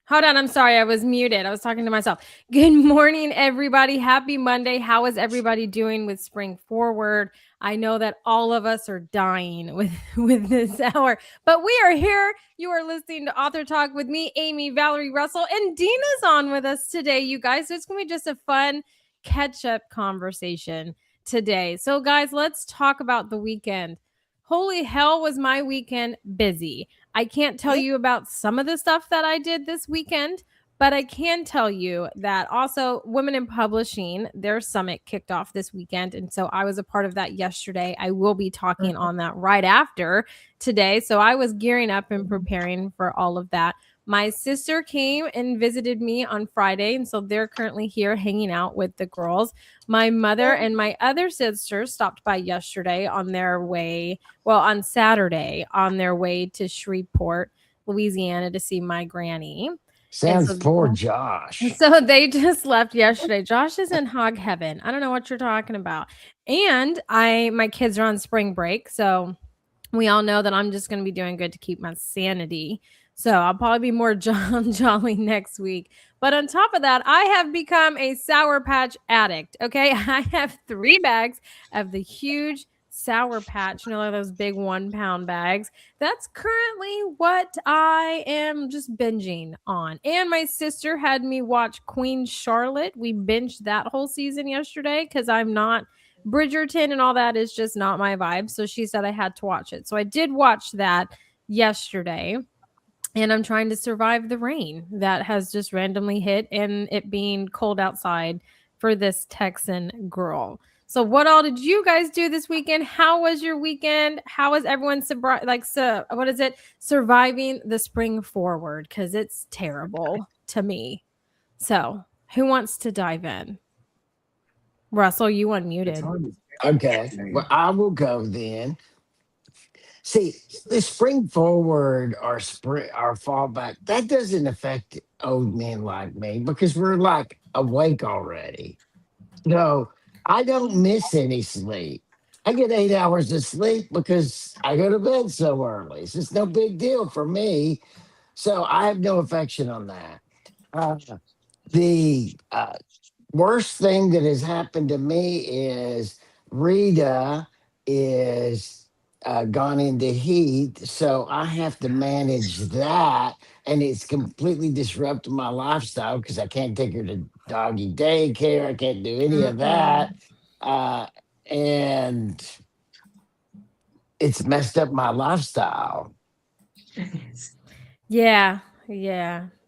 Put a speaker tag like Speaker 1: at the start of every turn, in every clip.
Speaker 1: Hold on, I'm sorry. I was muted. I was talking to myself. Good morning, everybody. Happy Monday. How is everybody doing with Spring Forward? I know that all of us are dying with with this hour, but we are here. You are listening to Author Talk with me, Amy Valerie Russell, and Dina's on with us today, you guys. So it's going to be just a fun catch-up conversation today. So, guys, let's talk about the weekend. Holy hell, was my weekend busy. I can't tell you about some of the stuff that I did this weekend, but I can tell you that also Women in Publishing, their summit kicked off this weekend. And so I was a part of that yesterday. I will be talking on that right after today. So I was gearing up and preparing for all of that. My sister came and visited me on Friday. And so they're currently here hanging out with the girls. My mother and my other sister stopped by yesterday on their way, on Saturday on their way to Shreveport, Louisiana to see my granny.
Speaker 2: Sounds poor Josh.
Speaker 1: So they just left yesterday. Josh is in hog heaven. I don't know what you're talking about. And my kids are on spring break. So we all know that I'm just going to be doing good to keep my sanity. So I'll probably be more jolly next week. But on top of that, I have become a Sour Patch addict. Okay. I have 3 bags of the huge Sour Patch, those big 1-pound bags. That's currently what I am just binging on. And my sister had me watch Queen Charlotte. We binged that whole season yesterday because I'm not Bridgerton and all that is just not my vibe. So she said I had to watch it. So I did watch that yesterday. And I'm trying to survive the rain that has just randomly hit and it being cold outside for this Texan girl. So what all did you guys do this weekend? How was your weekend? How was everyone surviving the spring forward? Because it's terrible to me. So who wants to dive in? Russell, you unmuted.
Speaker 2: Okay, well, I will go then. See, the spring forward or fall back, that doesn't affect old men like me because we're like awake already. No, I don't miss any sleep. I get 8 hours of sleep because I go to bed so early. It's just no big deal for me. So I have no affection on that. Uh, the worst thing that has happened to me is Rita is gone into heat, so I have to manage that, and it's completely disrupted my lifestyle because I can't take her to doggy daycare. I can't do any of that, uh, and it's messed up my lifestyle.
Speaker 1: Yeah,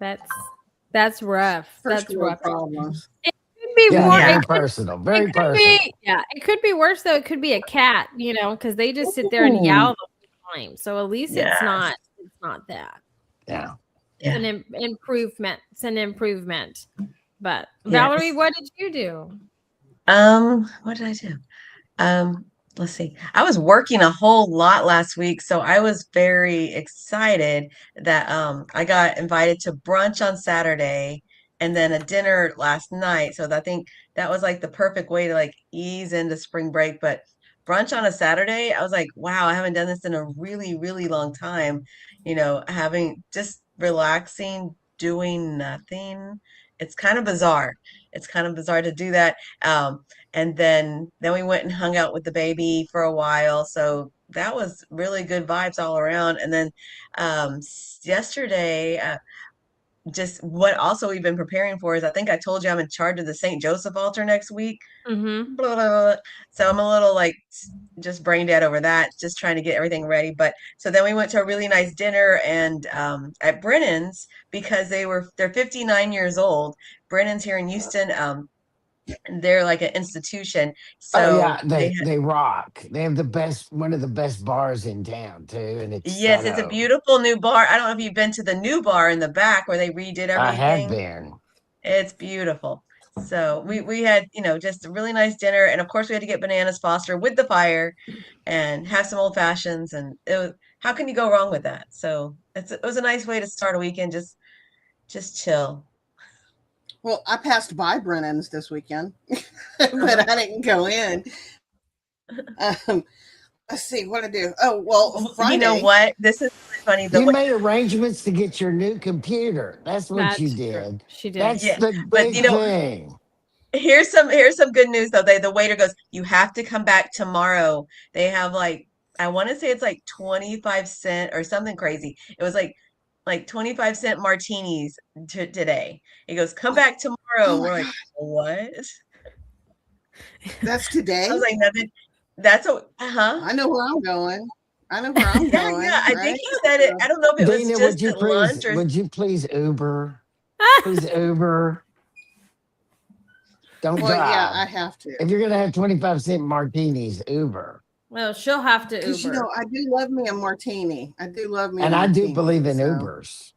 Speaker 1: that's rough.
Speaker 3: First
Speaker 1: That's
Speaker 3: world
Speaker 1: rough.
Speaker 3: problems.
Speaker 1: It could be
Speaker 2: Yeah,
Speaker 1: more.
Speaker 2: very
Speaker 1: It
Speaker 2: personal, very
Speaker 1: could
Speaker 2: personal.
Speaker 1: be. Yeah, it could be worse though. It could be a cat. Because they just sit there and
Speaker 3: Ooh.
Speaker 1: yowl the whole time. So at least it's
Speaker 3: Yes.
Speaker 1: not. It's not that.
Speaker 2: Yeah.
Speaker 1: It's an improvement. It's an improvement. But Valerie, what did you do?
Speaker 4: What did I do? Let's see. I was working a whole lot last week, so I was very excited that I got invited to brunch on Saturday and then a dinner last night. So I think that was like the perfect way to like ease into spring break. But brunch on a Saturday, I was like, wow, I haven't done this in a really, really long time. Having just relaxing, doing nothing. It's kind of bizarre. It's kind of bizarre to do that. And then we went and hung out with the baby for a while. So that was really good vibes all around. And then yesterday, just what also we've been preparing for is I think I told you I'm in charge of the St. Joseph altar next week.
Speaker 1: Mm-hmm.
Speaker 4: Blah, blah, blah. So I'm a little like just brain dead over that, just trying to get everything ready. But so then we went to a really nice dinner and at Brennan's because they're 59 years old. Brennan's here in Houston. They're like an institution.
Speaker 2: Oh
Speaker 4: So
Speaker 2: yeah, they rock. They have one of the best bars in town too, and it's
Speaker 4: yes, it's a beautiful new bar. I don't know if you've been to the new bar in the back where they redid
Speaker 2: I have
Speaker 4: everything.
Speaker 2: been.
Speaker 4: It's beautiful. So we had, just a really nice dinner, and of course we had to get bananas Foster with the fire and have some old fashions, and how can you go wrong with that? So it was a nice way to start a weekend, just chill.
Speaker 3: Well, I passed by Brennan's this weekend, but I didn't go in. Let's see what I do. Oh, well, Friday.
Speaker 4: You know what? This is funny.
Speaker 2: You made arrangements to get your new computer. That's what you
Speaker 1: That's true.
Speaker 2: did.
Speaker 1: She did.
Speaker 2: That's
Speaker 4: Yeah,
Speaker 2: the
Speaker 4: but
Speaker 2: big thing.
Speaker 4: here's some good news though. The waiter goes, "You have to come back tomorrow." They have like, I want to say it's like 25 cent or something crazy. It was like 25 cent martinis today. He goes, "Come back
Speaker 3: Oh
Speaker 4: tomorrow."
Speaker 3: my
Speaker 4: We're like,
Speaker 3: God.
Speaker 4: "What?"
Speaker 3: That's
Speaker 4: I
Speaker 3: today?
Speaker 4: was like, "Nothing." That's a huh?
Speaker 3: I know where I'm going. I know where I'm
Speaker 4: Yeah,
Speaker 3: going,
Speaker 4: yeah. I think
Speaker 3: right?
Speaker 4: he said it. I don't know if it was
Speaker 2: Dina,
Speaker 4: just at lunch or
Speaker 2: would you please Uber? Please Uber. Don't
Speaker 3: Well, yeah,
Speaker 2: drive.
Speaker 3: I have to.
Speaker 2: If you're gonna have 25-cent martinis, Uber.
Speaker 1: Well, she'll have to
Speaker 3: Because,
Speaker 1: Uber.
Speaker 3: I do love me a martini. I do love me a
Speaker 2: And I do
Speaker 3: martini.
Speaker 2: believe in
Speaker 3: so.
Speaker 2: Ubers.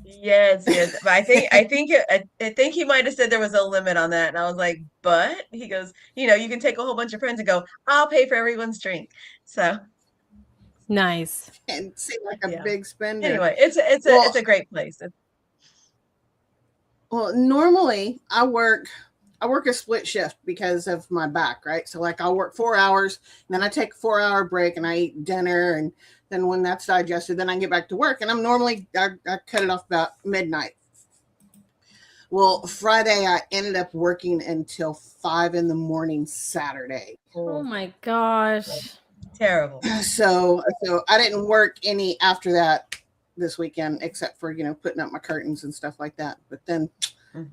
Speaker 4: yes, yes. But I think he might have said there was a limit on that, and I was like, "But," he goes, "You can take a whole bunch of friends and go, I'll pay for everyone's drink." So
Speaker 1: Nice.
Speaker 3: And seem like a
Speaker 4: yeah.
Speaker 3: big spender.
Speaker 4: Anyway, it's a great place.
Speaker 3: Well, normally I work a split shift because of my back, right? So like I'll work 4 hours and then I take a 4 hour break and I eat dinner, and then when that's digested, then I get back to work. And I cut it off about midnight. Well, Friday I ended up working until 5 a.m. Saturday.
Speaker 1: Oh my gosh.
Speaker 4: Terrible.
Speaker 3: So I didn't work any after that this weekend, except for, putting up my curtains and stuff like that. But then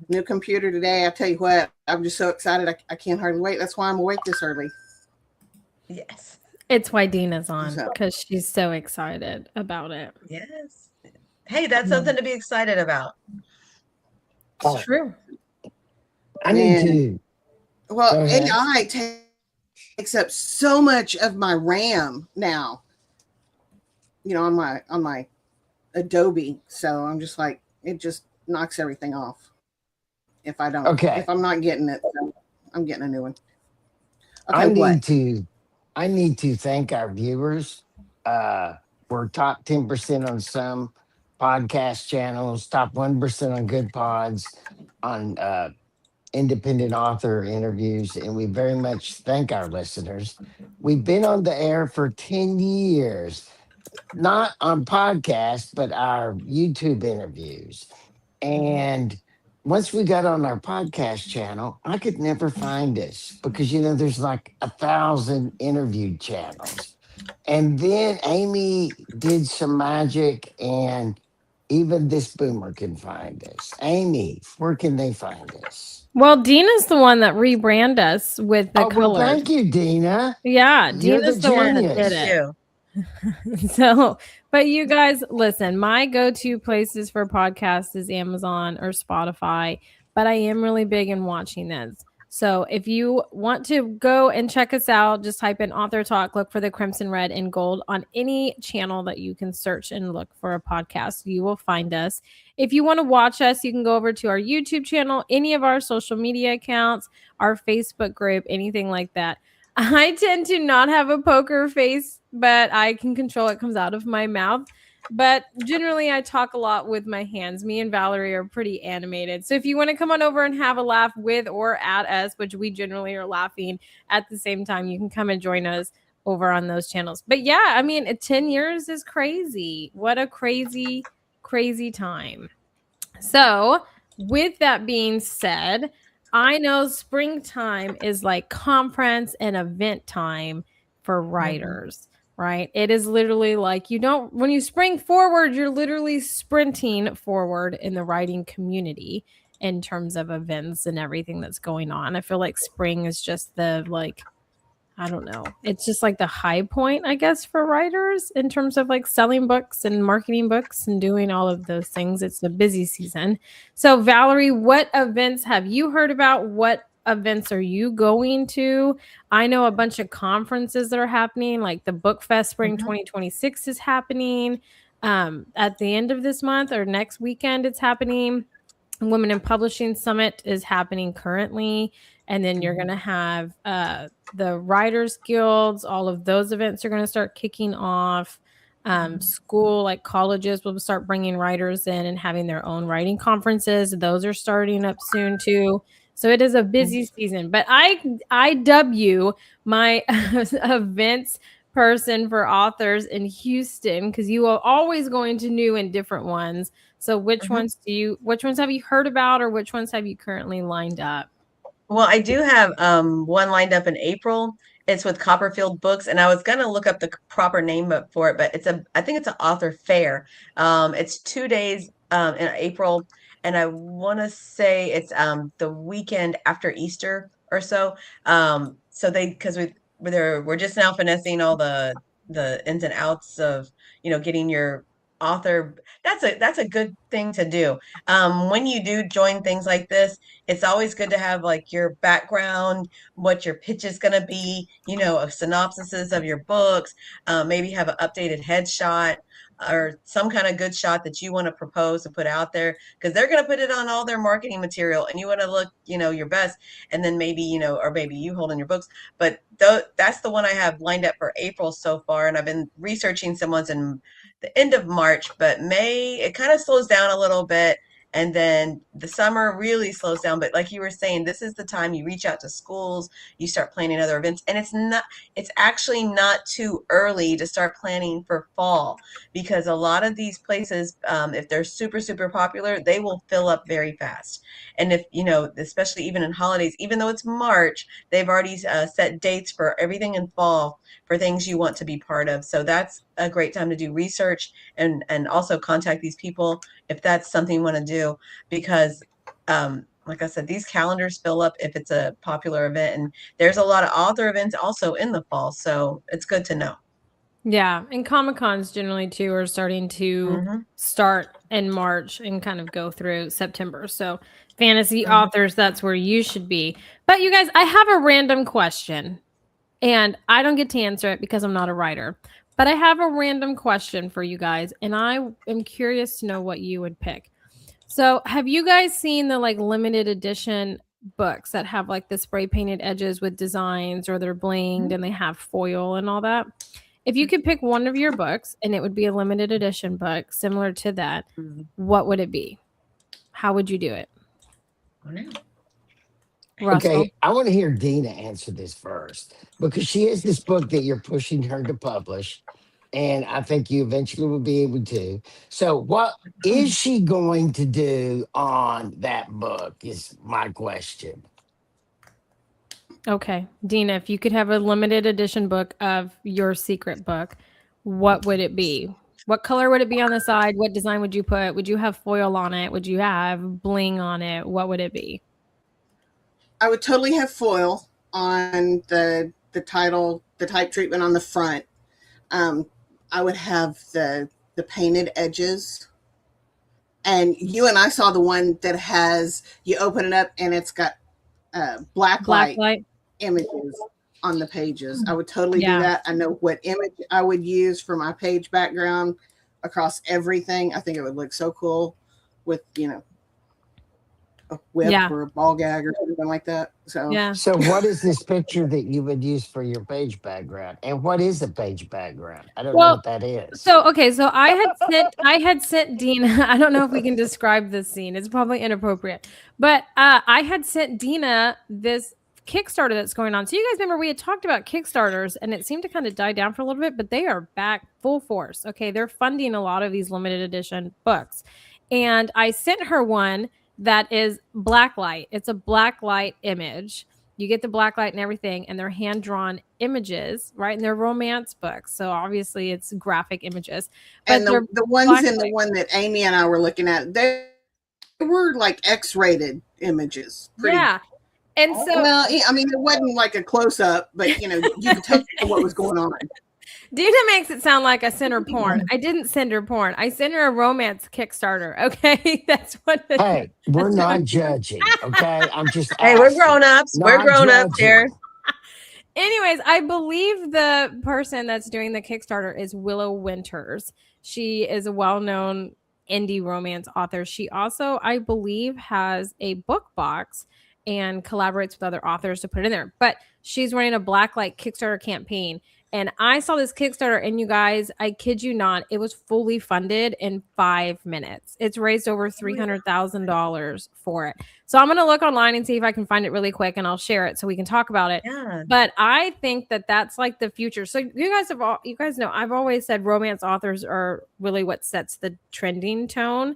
Speaker 3: new computer today, I tell you what, I'm just so excited. I can't hardly wait. That's why I'm awake this early.
Speaker 4: Yes.
Speaker 1: It's why Dina's on,
Speaker 3: So.
Speaker 1: because she's so excited about it.
Speaker 4: Yes. Hey, that's something to be excited about.
Speaker 1: It's true.
Speaker 2: I need to.
Speaker 3: Well,
Speaker 2: Go ahead.
Speaker 3: AI takes up so much of my RAM now. On my Adobe. So I'm just like, it just knocks everything off. If I don't, if I'm not getting it, then I'm getting a new one. Okay,
Speaker 2: I need to thank our viewers. We're top 10% on some podcast channels, top 1% on Good Pods, on independent author interviews, and we very much thank our listeners. We've been on the air for 10 years, not on podcasts, but our YouTube interviews. And once we got on our podcast channel, I could never find us because, there's like 1,000 interviewed channels. And then Amy did some magic, and even this boomer can find us. Amy, where can they find us?
Speaker 1: Well, Dina's the one that rebranded us with the colors.
Speaker 2: Well, thank you, Dina.
Speaker 1: Yeah,
Speaker 2: You're
Speaker 1: Dina's the one that
Speaker 2: genius.
Speaker 1: did it.
Speaker 4: Thank you.
Speaker 1: So, but you guys, listen, my go-to places for podcasts is Amazon or Spotify, but I am really big in watching this. So if you want to go and check us out, just type in Author Talk, look for the crimson, red, and gold on any channel that you can search and look for a podcast. You will find us. If you want to watch us, you can go over to our YouTube channel, any of our social media accounts, our Facebook group, anything like that. I tend to not have a poker face, but I can control what comes out of my mouth. But generally, I talk a lot with my hands. Me and Valerie are pretty animated. So if you want to come on over and have a laugh with or at us, which we generally are laughing at the same time, you can come and join us over on those channels. But yeah, I mean, 10 years is crazy. What a crazy, crazy time. So with that being said, I know springtime is like conference and event time for writers, right? It is literally like when you spring forward, you're literally sprinting forward in the writing community in terms of events and everything that's going on. I feel like spring is just I don't know. It's just like the high point, I guess, for writers in terms of like selling books and marketing books and doing all of those things. It's a busy season. So, Valerie, what events have you heard about? What events are you going to? I know a bunch of conferences that are happening, like the Book Fest Spring 2026 is happening at the end of this month or next weekend. It's happening. Women in Publishing Summit is happening currently. And then you're going to have the Writers Guilds. All of those events are going to start kicking off. School, like colleges, will start bringing writers in and having their own writing conferences. Those are starting up soon too. So it is a busy season. But I dub my events person for authors in Houston because you are always going to new and different ones. So which ones have you heard about, or which ones have you currently lined up?
Speaker 4: Well, I do have one lined up in April. It's with Copperfield Books, and I was gonna look up the proper name for it, but I think it's an author fair. It's 2 days in April, and I want to say it's the weekend after Easter or so. So because we're just now finessing all the ins and outs of getting your author. That's a good thing to do. When you do join things like this, it's always good to have like your background, what your pitch is going to be, a synopsis of your books, maybe have an updated headshot or some kind of good shot that you want to propose and put out there, because they're going to put it on all their marketing material and you want to look, your best. And then maybe, or maybe you holding your books. But that's the one I have lined up for April so far. And I've been researching some ones in the end of March, but May, it kind of slows down a little bit. And then the summer really slows down. But like you were saying, this is the time you reach out to schools, you start planning other events. And it's actually not too early to start planning for fall, because a lot of these places, if they're super, super popular, they will fill up very fast. And if, especially even in holidays, even though it's March, they've already set dates for everything in fall for things you want to be part of. So that's a great time to do research and also contact these people if that's something you want to do, because like I said, these calendars fill up if it's a popular event, and there's a lot of author events also in the fall, so it's good to know.
Speaker 1: Yeah, and Comic-Cons generally too are starting to start in March and kind of go through September. So fantasy authors, that's where you should be. But you guys, I have a random question, and I don't get to answer it because I'm not a writer. But I have a random question for you guys, and I am curious to know what you would pick. So have you guys seen the like limited edition books that have like the spray painted edges with designs, or they're blinged and they have foil and all that? If you could pick one of your books and it would be a limited edition book similar to that, what would it be? How would you do it? Russell?
Speaker 2: Okay, I want to hear Dina answer this first, because she has this book that you're pushing her to publish, and I think you eventually will be able to. So, what is she going to do on that book? Is my question.
Speaker 1: Okay, Dina, if you could have a limited edition book of your secret book, what would it be? What color would it be on the side? What design would you put? Would you have foil on it? Would you have bling on it? What would it be?
Speaker 3: I would totally have foil on the title, the type treatment on the front. I would have the painted edges. And you and I saw the one that has, you open it up and it's got black light images on the pages. I would totally do that. I know what image I would use for my page background across everything. I think it would look so cool with, a whip or a ball gag or something like that.
Speaker 2: So what is this picture that you would use for your page background? And what is a page background? I don't know what that is.
Speaker 1: So I had sent Dina, I don't know if we can describe this scene. It's probably inappropriate. But I had sent Dina this Kickstarter that's going on. So you guys remember we had talked about Kickstarters, and it seemed to kind of die down for a little bit, but they are back full force. Okay, they're funding a lot of these limited edition books. And I sent her one that is blacklight. It's a blacklight image. You get the blacklight and everything, and they're hand-drawn images, right? And they're romance books. So obviously it's graphic images. But
Speaker 3: and the ones in the one that Amy and I were looking at, they were like X-rated images.
Speaker 1: Yeah. And so,
Speaker 3: well, I mean, it wasn't like a close-up, but you could tell what was going on.
Speaker 1: Dina makes it sound like I sent her porn. I didn't send her porn. I sent her a romance Kickstarter. Okay, that's what.
Speaker 2: Hey, we're not judging. Okay, I'm just.
Speaker 4: Hey, we're grown ups. We're grown ups here.
Speaker 1: Anyways, I believe the person that's doing the Kickstarter is Willow Winters. She is a well-known indie romance author. She also, I believe, has a book box and collaborates with other authors to put it in there. But she's running a blacklight Kickstarter campaign. And I saw this Kickstarter, and you guys, I kid you not, it was fully funded in 5 minutes. It's raised over $300,000 for it. So I'm going to look online and see if I can find it really quick, and I'll share it so we can talk about it.
Speaker 4: Yeah.
Speaker 1: But I think that that's like the future. So you guys know, I've always said romance authors are really what sets the trending tone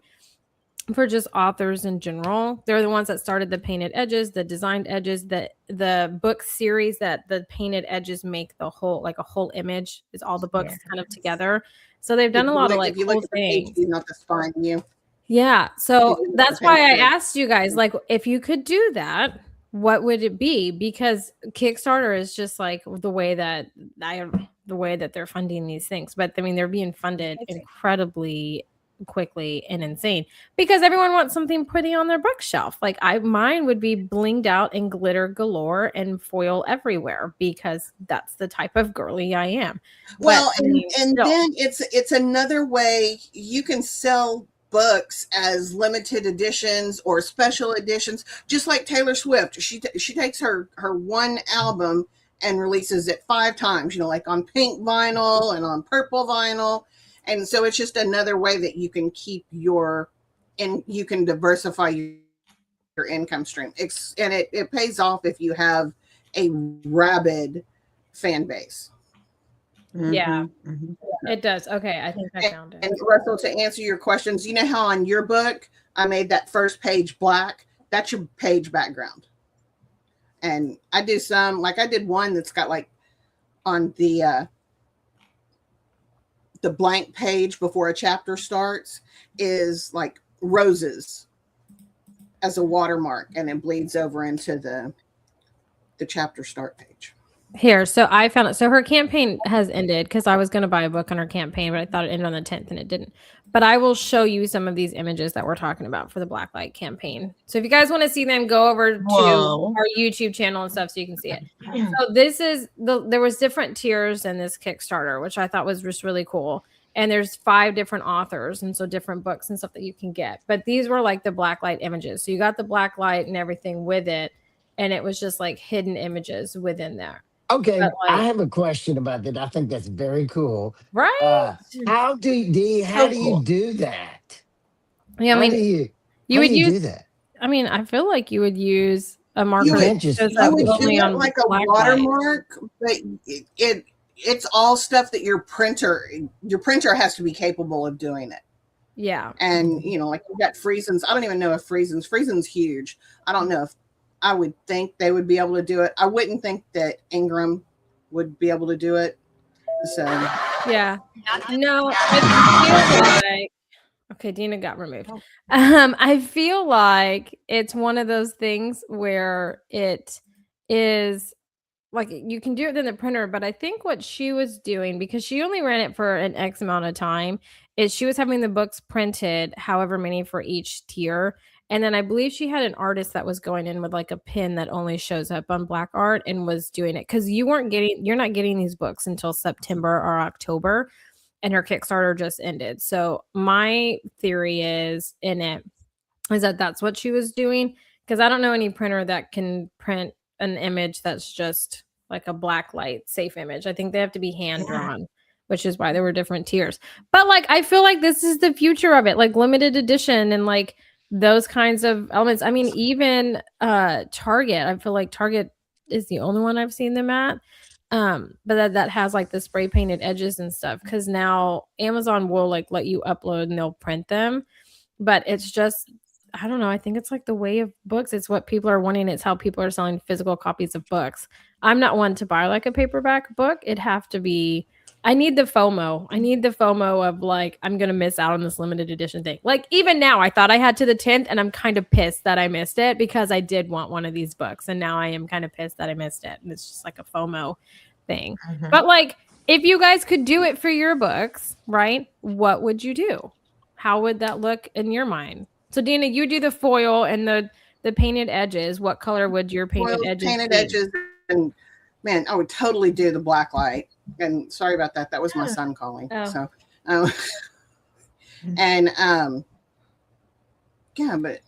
Speaker 1: for just authors in general. They're the ones that started the painted edges, the designed edges, the book series that the painted edges make the whole, like a whole image is all the books kind of together. So they've done a lot of like
Speaker 3: if you
Speaker 1: cool
Speaker 3: look at the page,
Speaker 1: things.
Speaker 3: you not the spine view.
Speaker 1: Yeah. So
Speaker 3: If you look at
Speaker 1: that's
Speaker 3: the
Speaker 1: why I
Speaker 3: page, yeah.
Speaker 1: asked you guys, like, if you could do that, what would it be? Because Kickstarter is just like the way that they're funding these things. But I mean, they're being funded incredibly quickly and insane because everyone wants something pretty on their bookshelf. Like mine would be blinged out and glitter galore and foil everywhere because that's the type of girly I am.
Speaker 3: Well,
Speaker 1: But, I mean,
Speaker 3: and
Speaker 1: still.
Speaker 3: then it's another way you can sell books as limited editions or special editions, just like Taylor Swift. She takes her one album and releases it 5 times, you know, like on pink vinyl and on purple vinyl. And so it's just another way that you can keep you can diversify your income stream. And it pays off if you have a rabid fan base.
Speaker 1: Yeah.
Speaker 4: Mm-hmm.
Speaker 1: It does. Okay, I think I found it.
Speaker 3: And Russell, to answer your questions, you know how on your book I made that first page black? That's your page background. And I do some, like I did one that's got like on the blank page before a chapter starts is like roses as a watermark, and it bleeds over into the chapter start page.
Speaker 1: Here, so I found it. So her campaign has ended because I was going to buy a book on her campaign, but I thought it ended on the 10th and it didn't. But I will show you some of these images that we're talking about for the Blacklight campaign. So if you guys want to see them, go over to our YouTube channel and stuff so you can see it. So this is there was different tiers in this Kickstarter, which I thought was just really cool. And there's 5 different authors and so different books and stuff that you can get. But these were like the Blacklight images. So you got the Blacklight and everything with it. And it was just like hidden images within there.
Speaker 2: Okay,
Speaker 1: But, like-
Speaker 2: I have a question about that. I think that's very cool.
Speaker 1: Right?
Speaker 2: How do you do that?
Speaker 1: Yeah, I mean, you would use
Speaker 2: do that.
Speaker 1: I mean, I feel like you would use a marker
Speaker 3: You would-
Speaker 1: that shows
Speaker 2: I
Speaker 1: up
Speaker 3: would
Speaker 1: only
Speaker 3: do it
Speaker 1: on
Speaker 3: like a
Speaker 1: Blacklight.
Speaker 3: watermark, but it's all stuff that your printer has to be capable of doing it.
Speaker 1: Yeah.
Speaker 3: And you know, like you got Friesens. I don't even know if Friesen's huge. I don't know if I would think they would be able to do it. I wouldn't think that Ingram would be able to do it. So
Speaker 1: Yeah. No, I feel like okay, Dina got removed. I feel like it's one of those things where it is like you can do it in the printer, but I think what she was doing, because she only ran it for an X amount of time, is she was having the books printed however many for each tier. And then I believe she had an artist that was going in with like a pin that only shows up on Black Art and was doing it because you're not getting these books until September or October, and her Kickstarter just ended. So my theory is that that's what she was doing, because I don't know any printer that can print an image that's just like a Blacklight safe image. I think they have to be hand drawn, which is why there were different tiers. But like I feel like this is the future of it, like limited edition and like those kinds of elements. I mean, even Target, I feel like Target is the only one I've seen them at. But that has like the spray painted edges and stuff, because now Amazon will like let you upload and they'll print them. But it's just, I don't know, I think it's like the way of books. It's what people are wanting. It's how people are selling physical copies of books. I'm not one to buy like a paperback book. It'd have to be, I need the FOMO. I need the FOMO of like, I'm going to miss out on this limited edition thing. Like even now, I thought I had to the 10th and I'm kind of pissed that I missed it because I did want one of these books. And now I am kind of pissed that I missed it. And it's just like a FOMO thing. But like, if you guys could do it for your books, right? What would you do? How would that look in your mind? So Dina, you do the foil and the painted edges. What color would your painted edges be?
Speaker 3: And man, I would totally do the Blacklight. And sorry about that. That was my son calling.
Speaker 1: Oh.
Speaker 3: So, and yeah, but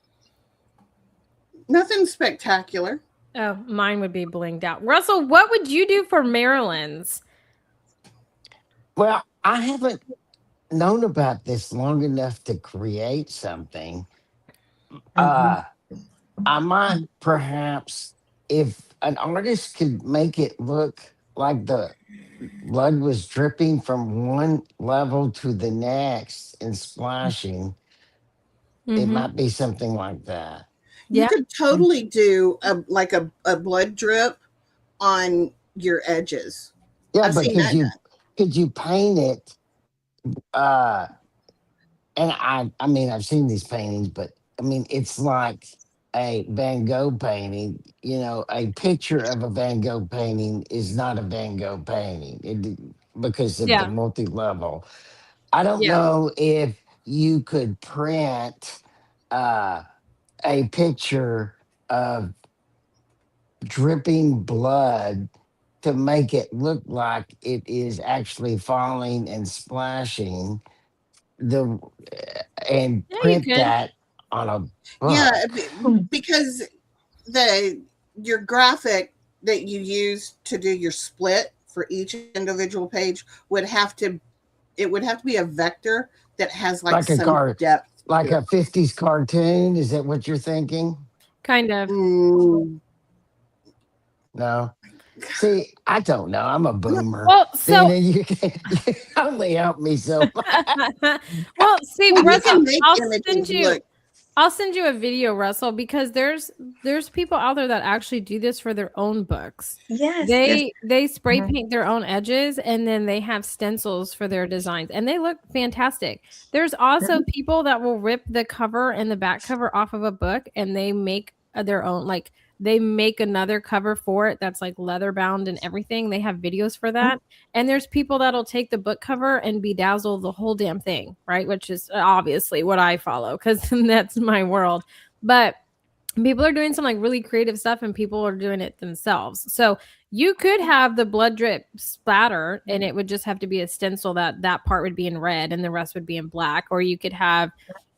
Speaker 3: nothing spectacular.
Speaker 1: Oh, mine would be blinged out. Russell, what would you do for Maryland's?
Speaker 2: Well, I haven't known about this long enough to create something.
Speaker 4: Mhm.
Speaker 2: Uh, I might perhaps, if an artist could make it look like the blood was dripping from one level to the next and splashing, it
Speaker 1: Mm-hmm.
Speaker 2: might be something like that.
Speaker 3: You
Speaker 1: Yeah.
Speaker 3: could totally do a blood drip on your edges.
Speaker 2: Yeah,
Speaker 3: I've
Speaker 2: but
Speaker 3: seen that done.
Speaker 2: could you paint it? Uh, and I mean, I've seen these paintings, but I mean, it's like a Van Gogh painting. You know, a picture of a Van Gogh painting is not a Van Gogh painting because of the
Speaker 1: Yeah.
Speaker 2: multi level. I don't
Speaker 1: Yeah.
Speaker 2: know if you could print uh, a picture of dripping blood to make it look like it is actually falling and splashing the and
Speaker 1: Yeah, you
Speaker 2: print
Speaker 1: could.
Speaker 2: that on a
Speaker 3: Yeah,
Speaker 2: book.
Speaker 3: because the your graphic that you use to do your split for each individual page would have to be a vector that has like
Speaker 2: Like a
Speaker 3: some
Speaker 2: car,
Speaker 3: depth
Speaker 2: like
Speaker 3: to it.
Speaker 2: a 50s cartoon. Is that what you're thinking?
Speaker 1: Kind of.
Speaker 3: Mm,
Speaker 2: No. See, I don't know. I'm a boomer.
Speaker 1: Well, so
Speaker 2: Dana, you only help me so much.
Speaker 1: well, see,
Speaker 3: well, you
Speaker 1: Russell,
Speaker 3: can make images look.
Speaker 1: I'll send you a video, Russell, because there's people out there that actually do this for their own books.
Speaker 4: Yes, yes.
Speaker 1: They spray
Speaker 4: Mhm.
Speaker 1: paint their own edges and then they have stencils for their designs and they look fantastic. There's also people that will rip the cover and the back cover off of a book and they make their own, like they make another cover for it that's like leather bound and everything. They have videos for that. And there's people that'll take the book cover and bedazzle the whole damn thing, right? Which is obviously what I follow because that's my world. But people are doing some like really creative stuff and people are doing it themselves. So you could have the blood drip splatter and it would just have to be a stencil that part would be in red and the rest would be in black. Or you could have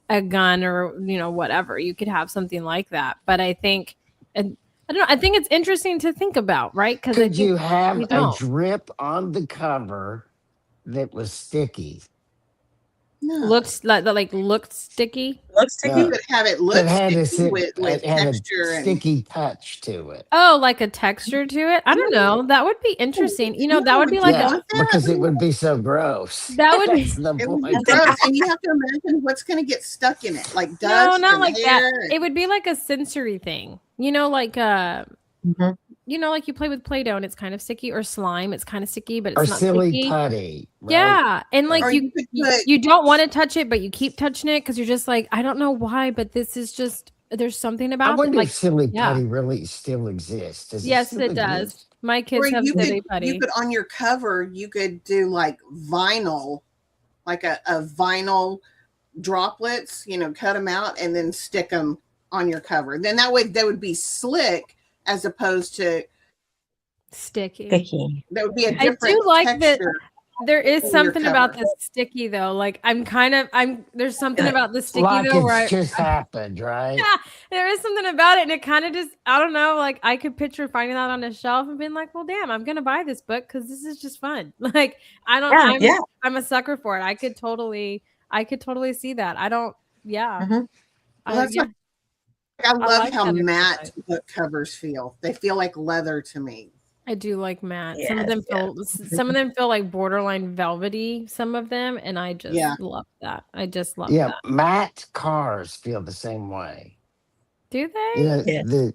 Speaker 1: a gun or, whatever. You could have something like that. But I think, and I don't know, I think it's interesting to think about, right? Because I
Speaker 2: Could
Speaker 1: think
Speaker 2: you have
Speaker 1: we
Speaker 2: a
Speaker 1: don't.
Speaker 2: drip on the cover that was sticky?
Speaker 3: No.
Speaker 1: Looked sticky.
Speaker 4: Looks sticky.
Speaker 3: You could have it look
Speaker 2: That had a,
Speaker 3: sticky with
Speaker 2: it had
Speaker 3: texture
Speaker 2: a
Speaker 3: and
Speaker 2: sticky touch to it.
Speaker 1: Oh, like a texture to it. I don't know. That would be interesting. That would be like
Speaker 2: Yeah,
Speaker 3: want that?
Speaker 2: because it would be so gross.
Speaker 1: That would be-
Speaker 2: That's the
Speaker 3: it would be
Speaker 2: point.
Speaker 3: gross, and you have to imagine what's going to get stuck in it, like
Speaker 1: no,
Speaker 3: dust
Speaker 1: not
Speaker 3: and
Speaker 1: like
Speaker 3: hair.
Speaker 1: that. It would be like a sensory thing. Like
Speaker 4: Mhm.
Speaker 1: like you play with Play-Doh and it's kind of sticky, or slime, it's kind of sticky, but
Speaker 2: Or
Speaker 1: it's not
Speaker 2: silly
Speaker 1: sticky.
Speaker 2: putty. Right?
Speaker 1: Yeah, and like
Speaker 3: Or
Speaker 1: you
Speaker 3: you could put-
Speaker 1: you don't want to touch it, but you keep touching it because you're just like, I don't know why, but this is just there's something
Speaker 2: I
Speaker 1: about it.
Speaker 2: wonder
Speaker 1: Like,
Speaker 2: if silly
Speaker 1: yeah.
Speaker 2: putty really still exists. Does
Speaker 1: yes,
Speaker 2: still
Speaker 1: it does.
Speaker 2: exist?
Speaker 1: My
Speaker 3: Or
Speaker 1: kids have
Speaker 3: you
Speaker 1: silly
Speaker 3: could
Speaker 1: putty.
Speaker 3: on your cover you could do like vinyl, like a vinyl droplets, cut them out and then stick them on your cover. Then that way they would be slick as opposed to
Speaker 1: Sticky.
Speaker 4: Sticky.
Speaker 3: that would be a
Speaker 1: I
Speaker 3: different
Speaker 1: do like that.
Speaker 3: texture.
Speaker 1: There is
Speaker 3: your
Speaker 1: something about
Speaker 3: cover.
Speaker 1: the sticky though. Like there's something about the sticky
Speaker 2: Like
Speaker 1: though where
Speaker 2: it's just happened, right?
Speaker 1: yeah, there is something about it, and it kind of just, I don't know, like I could picture finding that on a shelf and being like, well, damn, I'm gonna buy this book because this is just fun. Like I'm a sucker for it. I could totally see that. I don't, yeah.
Speaker 4: Mhm.
Speaker 3: Well, that's
Speaker 1: yeah.
Speaker 3: like, I love
Speaker 1: like
Speaker 3: how
Speaker 1: that
Speaker 3: matte
Speaker 1: exercise.
Speaker 3: book covers feel. They feel like leather to me.
Speaker 1: I do like matte.
Speaker 4: Yes,
Speaker 1: Some of them feel like borderline velvety, some of them, and I just
Speaker 3: Yeah.
Speaker 1: love that. I just love
Speaker 2: Yeah,
Speaker 1: that.
Speaker 2: matte cars feel the same way.
Speaker 1: Do they?
Speaker 2: You know,
Speaker 4: Yeah.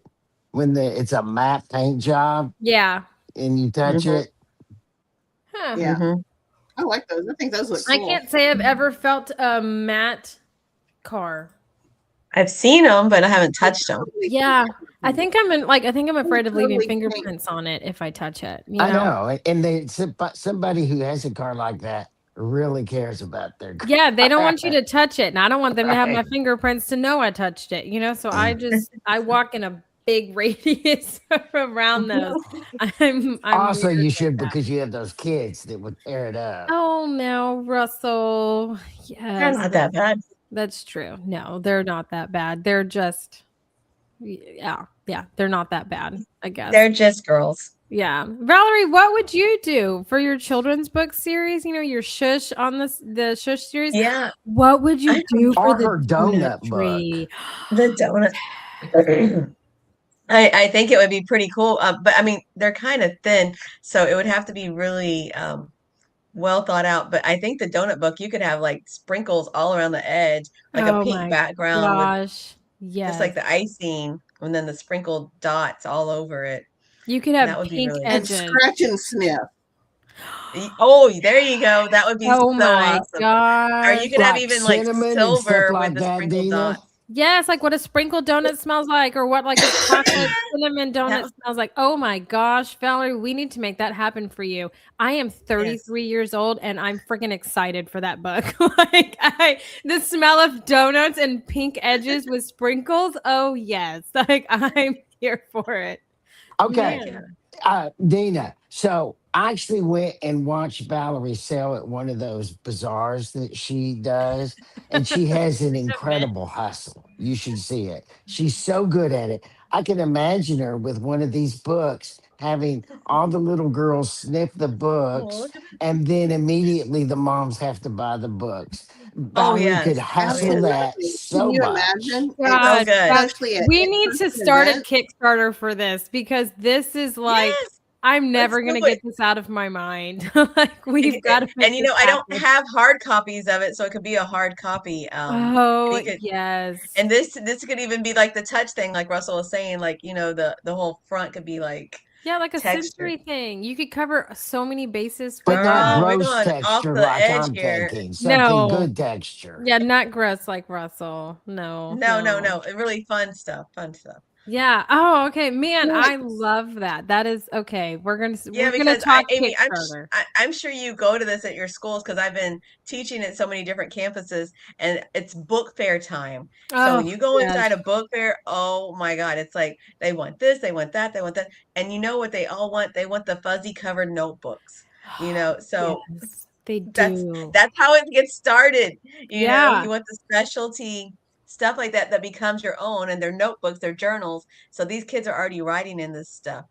Speaker 2: when it's a matte paint job
Speaker 1: Yeah.
Speaker 2: and you touch
Speaker 4: Mhm.
Speaker 2: it,
Speaker 1: Huh.
Speaker 3: Yeah.
Speaker 4: Mhm.
Speaker 3: I like those. I think those look
Speaker 1: I
Speaker 3: cool.
Speaker 1: can't say I've ever felt a matte car.
Speaker 4: I've seen them, but I haven't touched them.
Speaker 1: Yeah. I think I'm afraid of leaving
Speaker 3: Totally pink.
Speaker 1: fingerprints on it if I touch it.
Speaker 2: I know. And somebody who has a car like that really cares about their car.
Speaker 1: Yeah, they don't want you to touch it, and I don't want them to have my
Speaker 2: Right.
Speaker 1: fingerprints to know I touched it. So I walk in a big radius around those. I'm
Speaker 2: Also,
Speaker 1: weird
Speaker 2: you
Speaker 1: like
Speaker 2: should
Speaker 1: that.
Speaker 2: because you have those kids that would tear it up.
Speaker 1: Oh no, Russell.
Speaker 4: They're
Speaker 1: Yes,
Speaker 4: not that bad.
Speaker 1: that's true. No, they're not that bad. They're just, yeah, they're not that bad, I guess.
Speaker 4: They're just girls.
Speaker 1: Yeah. Valerie, what would you do for your children's book series? You know, your shush on the shush series.
Speaker 4: Yeah,
Speaker 1: What would you
Speaker 4: I
Speaker 1: do for
Speaker 2: Or
Speaker 1: the
Speaker 2: her donut book.
Speaker 1: tree?
Speaker 4: the donut. I think it would be pretty cool, but I mean, they're kind of thin, so it would have to be really well thought out. But I think the donut book, you could have like sprinkles all around the edge, like a
Speaker 1: Oh
Speaker 4: pink
Speaker 1: my
Speaker 4: background with
Speaker 1: gosh.
Speaker 4: just
Speaker 1: Yes.
Speaker 4: like the icing, and then the sprinkled dots all over it.
Speaker 1: You could
Speaker 4: That
Speaker 1: have
Speaker 4: would be
Speaker 1: pink
Speaker 4: really
Speaker 3: And
Speaker 1: edges.
Speaker 3: scratch and sniff.
Speaker 4: Oh, there you go. That would be
Speaker 1: Oh
Speaker 4: so
Speaker 1: my
Speaker 4: awesome. Or
Speaker 1: gosh.
Speaker 4: you could have
Speaker 2: Like
Speaker 4: even like
Speaker 2: cinnamon and stuff
Speaker 4: silver with
Speaker 2: like
Speaker 4: the
Speaker 2: that,
Speaker 4: sprinkled
Speaker 2: Dina.
Speaker 4: dots.
Speaker 1: Yes, like what a sprinkled donut smells like, or what like a chocolate cinnamon donut
Speaker 4: That-
Speaker 1: smells like. Oh my gosh, Valerie, we need to make that happen for you. I am 33 years old and I'm freaking excited for that book. The smell of donuts and pink edges with sprinkles. Oh yes. Like I'm here for it.
Speaker 2: Okay.
Speaker 1: Man.
Speaker 2: Dina, so I actually went and watched Valerie sell at one of those bazaars that she does, and she has an incredible hustle. You should see it. She's so good at it. I can imagine her with one of these books having all the little girls sniff the
Speaker 4: Oh,
Speaker 2: books,
Speaker 4: look at
Speaker 2: and then immediately the moms have to buy the books.
Speaker 4: Oh,
Speaker 2: Valerie could
Speaker 4: yes. Oh,
Speaker 2: hustle
Speaker 4: yes.
Speaker 2: that
Speaker 3: Can
Speaker 2: so
Speaker 3: you
Speaker 2: much.
Speaker 3: imagine?
Speaker 1: God,
Speaker 4: good.
Speaker 3: Especially at
Speaker 1: we need to
Speaker 3: in-person
Speaker 1: start a
Speaker 3: events.
Speaker 1: Kickstarter for this because this is like
Speaker 4: Yes.
Speaker 1: I'm never
Speaker 4: Let's
Speaker 1: gonna
Speaker 4: do it.
Speaker 1: get this out of my mind. Like we've got to make
Speaker 4: And you
Speaker 1: this
Speaker 4: know, I don't
Speaker 1: happen.
Speaker 4: have hard copies of it, so it could be a hard copy.
Speaker 1: Oh
Speaker 4: we could,
Speaker 1: yes.
Speaker 4: and this could even be like the touch thing, like Russell was saying, like, you know, the whole front could be like
Speaker 1: Yeah, like a
Speaker 4: textured.
Speaker 1: sensory thing. You could cover so many bases
Speaker 2: But
Speaker 1: with
Speaker 2: not
Speaker 4: Girl, we're
Speaker 2: gross
Speaker 4: going off
Speaker 2: texture
Speaker 4: the
Speaker 2: like
Speaker 4: edge
Speaker 2: I'm
Speaker 4: here.
Speaker 2: thinking. Something
Speaker 1: No.
Speaker 2: good texture.
Speaker 1: Yeah, not gross like Russell. No.
Speaker 4: No. Really fun stuff.
Speaker 1: Yeah. Oh, okay. Man,
Speaker 3: Yes.
Speaker 1: I love that. That is okay. We're gonna
Speaker 4: Yeah,
Speaker 1: we're gonna
Speaker 4: because
Speaker 1: talk
Speaker 4: Amy,
Speaker 1: Kickstarter.
Speaker 4: I'm sure you go to this at your schools because I've been teaching at so many different campuses, and it's book fair time. So when
Speaker 1: Oh,
Speaker 4: you go
Speaker 1: yes.
Speaker 4: inside a book fair, oh my God, it's like they want this, they want that, they want that, and you know what they all want? They want the fuzzy covered notebooks. You know, so
Speaker 1: Yes, they
Speaker 4: that's
Speaker 1: do.
Speaker 4: that's how it gets started. You know,
Speaker 1: Yeah.
Speaker 4: you want the specialty stuff like that that becomes your own, and their notebooks, their journals. So these kids are already writing in this stuff.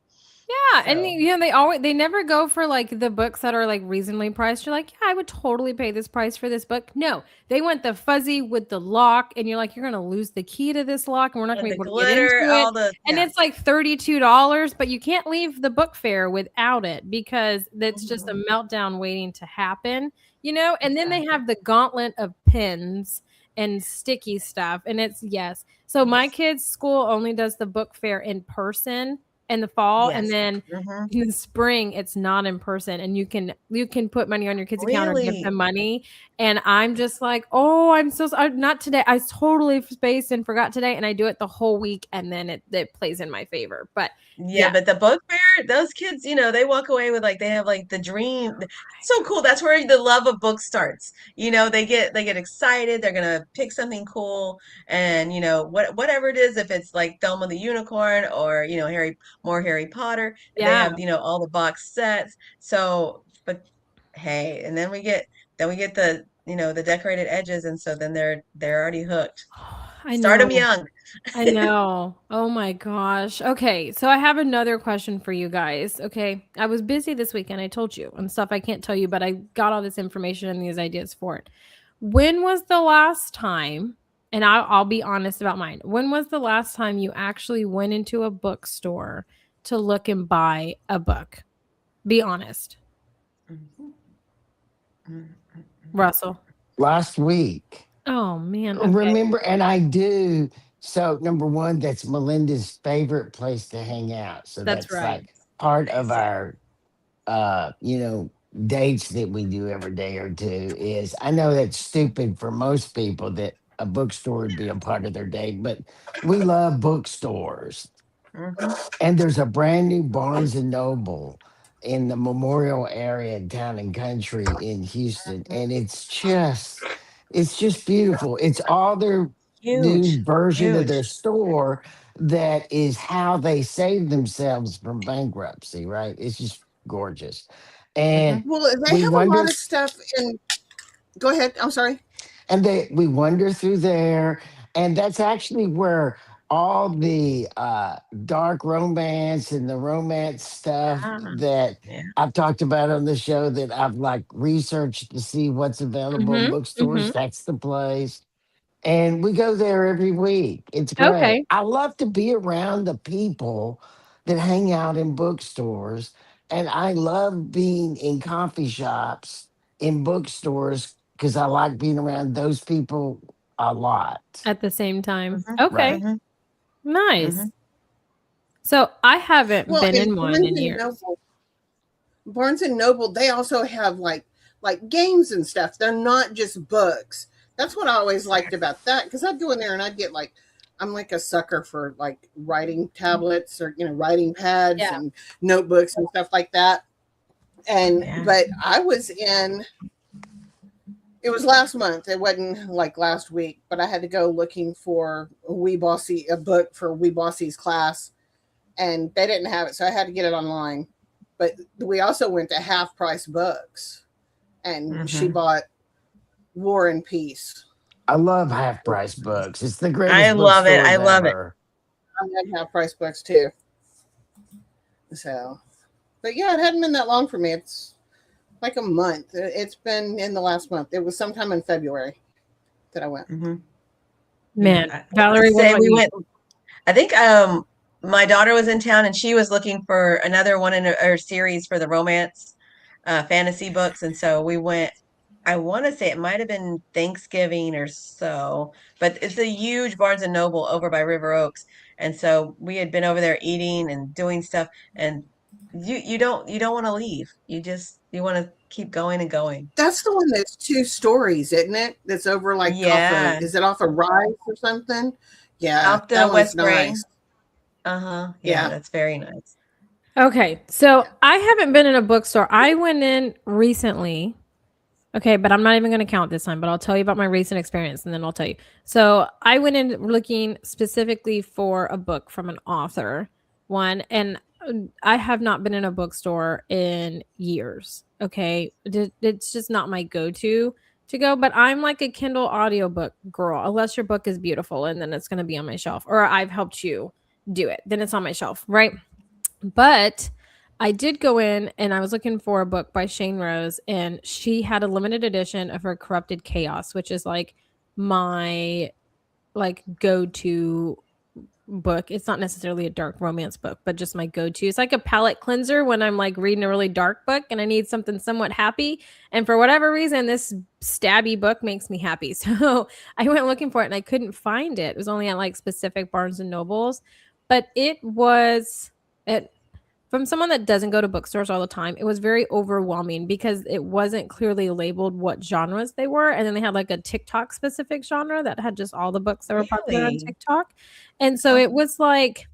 Speaker 1: Yeah, and
Speaker 4: So
Speaker 1: you know they never go for like the books that are like reasonably priced. You're like, yeah, I would totally pay this price for this book. No, they want the fuzzy with the lock, and you're like, you're gonna lose the key to this lock, and we're not
Speaker 4: and
Speaker 1: gonna be
Speaker 4: the
Speaker 1: able to get
Speaker 4: glitter,
Speaker 1: into
Speaker 4: all
Speaker 1: it.
Speaker 4: the
Speaker 1: And
Speaker 4: yeah.
Speaker 1: it's like $32, but you can't leave the book fair without it because that's just a meltdown waiting to happen, you know. And then they have the gauntlet of pins and sticky stuff, and it's yes. So my kids' school only does the book fair in person in the fall, and
Speaker 4: Yes.
Speaker 1: then
Speaker 4: Mhm.
Speaker 1: in the spring it's not in person, and you can put money on your kids account or give
Speaker 4: Really?
Speaker 1: them money. And I'm just like, oh, I'm so sorry. Not today. I totally spaced and forgot today, and I do it the whole week, and then it plays in my favor. But
Speaker 4: Yeah, but the book fair, those kids, you know, they walk away with like they have like the dream. So cool. That's where the love of books starts. You know, they get excited. They're gonna pick something cool, and you know, whatever it is, if it's like Thelma the Unicorn or you know Harry Potter, they
Speaker 1: yeah.
Speaker 4: have you know all the box sets. So, but hey, and then we get the you know the decorated edges, and so then they're already hooked.
Speaker 1: I
Speaker 4: Start them
Speaker 1: know.
Speaker 4: young.
Speaker 1: I know. Oh my gosh. Okay, so I have another question for you guys. Okay, I was busy this weekend. I told you and stuff I can't tell you, but I got all this information and these ideas for it. When was the last time? And I'll be honest about mine. When was the last time you actually went into a bookstore to look and buy a book? Be honest, Russell.
Speaker 2: Last week.
Speaker 1: Oh man. Okay.
Speaker 2: Remember, and I do. So, number one, that's Melinda's favorite place to hang out. So
Speaker 1: That's
Speaker 2: that's
Speaker 1: right.
Speaker 2: like part of our, you know, dates that we do every day or two. Is I know that's stupid for most people that a bookstore would be a part of their date, but we love bookstores.
Speaker 4: Mhm.
Speaker 2: And there's a brand new Barnes and Noble in the Memorial area in Town and Country in Houston, and it's just beautiful. It's all their new
Speaker 4: Huge,
Speaker 2: version of their
Speaker 4: huge.
Speaker 2: store that is how they saved themselves from bankruptcy, right? It's just gorgeous. And
Speaker 3: Well, they
Speaker 2: we
Speaker 3: have a
Speaker 2: wonder
Speaker 3: lot of stuff in. Go ahead. I'm sorry.
Speaker 2: we wander through there, and that's actually where all the dark romance and the romance stuff
Speaker 4: Ah,
Speaker 2: that
Speaker 4: yeah.
Speaker 2: I've talked about on the show that I've like researched to see what's available in
Speaker 1: Mm-hmm.
Speaker 2: bookstores.
Speaker 1: Mm-hmm.
Speaker 2: That's the place. And we go there every week. It's great.
Speaker 1: Okay.
Speaker 2: I love to be around the people that hang out in bookstores. And I love being in coffee shops, in bookstores, because I like being around those people a lot.
Speaker 1: At the same time.
Speaker 4: Mhm,
Speaker 1: Okay.
Speaker 2: Right.
Speaker 4: mhm,
Speaker 1: Nice.
Speaker 4: mhm.
Speaker 1: So I haven't
Speaker 3: Well,
Speaker 1: been
Speaker 3: and
Speaker 1: in one in years.
Speaker 3: Barnes and Noble, they also have like games and stuff. They're not just books. That's what I always liked about that, because I'd go in there and I'd get like, I'm like a sucker for like writing tablets or writing pads
Speaker 1: Yeah.
Speaker 3: and notebooks and stuff like that. And
Speaker 4: Yeah.
Speaker 3: but I was in, it was last month. It wasn't like last week, but I had to go looking for a book for Wee Bossy's class, and they didn't have it, so I had to get it online. But we also went to Half Price Books, and she
Speaker 4: Mhm.
Speaker 3: bought War and Peace.
Speaker 2: I love half price books. It's the
Speaker 4: I
Speaker 2: greatest
Speaker 4: love it. I
Speaker 2: bookstores
Speaker 4: love it.
Speaker 2: ever.
Speaker 3: I love Half Price Books too. So, but yeah, it hadn't been that long for me. It's like a month. It's been in the last month. It was sometime in February that I went.
Speaker 4: Mhm.
Speaker 1: Man,
Speaker 4: I
Speaker 1: Valerie, what
Speaker 4: say
Speaker 1: about
Speaker 4: we
Speaker 1: you?
Speaker 4: went. I think my daughter was in town and she was looking for another one in her series for the romance fantasy books, and so we went. I want to say it might have been Thanksgiving or so, but it's a huge Barnes and Noble over by River Oaks, and so we had been over there eating and doing stuff, and you don't want to leave. You want to keep going and going.
Speaker 3: That's the one that's 2 stories, isn't it? That's over like
Speaker 4: Yeah,
Speaker 3: is it off of Rise or something? Yeah,
Speaker 4: off the
Speaker 3: that one's
Speaker 4: West Grain.
Speaker 3: nice.
Speaker 4: Yeah,
Speaker 3: Yeah.
Speaker 4: that's very nice.
Speaker 1: Okay, so I haven't been in a bookstore. I went in recently. Okay, but I'm not even going to count this time, but I'll tell you about my recent experience and then I'll tell you. So I went in looking specifically for a book from an author, and I have not been in a bookstore in years. Okay, it's just not my go-to to go, but I'm like a Kindle audiobook girl, unless your book is beautiful and then it's going to be on my shelf, or I've helped you do it, then it's on my shelf, right? But I did go in and I was looking for a book by Shane Rose, and she had a limited edition of her Corrupted Chaos, which is like my like go-to book. It's not necessarily a dark romance book, but just my go-to. It's like a palate cleanser when I'm like reading a really dark book and I need something somewhat happy. And for whatever reason, this stabby book makes me happy. So I went looking for it and I couldn't find it. It was only at like specific Barnes and Nobles, but it was it from someone that doesn't go to bookstores all the time, it was very overwhelming because it wasn't clearly labeled what genres they were. And then they had like a TikTok specific genre that had just all the books that were popular on
Speaker 4: Really?
Speaker 1: TikTok. And so it was like,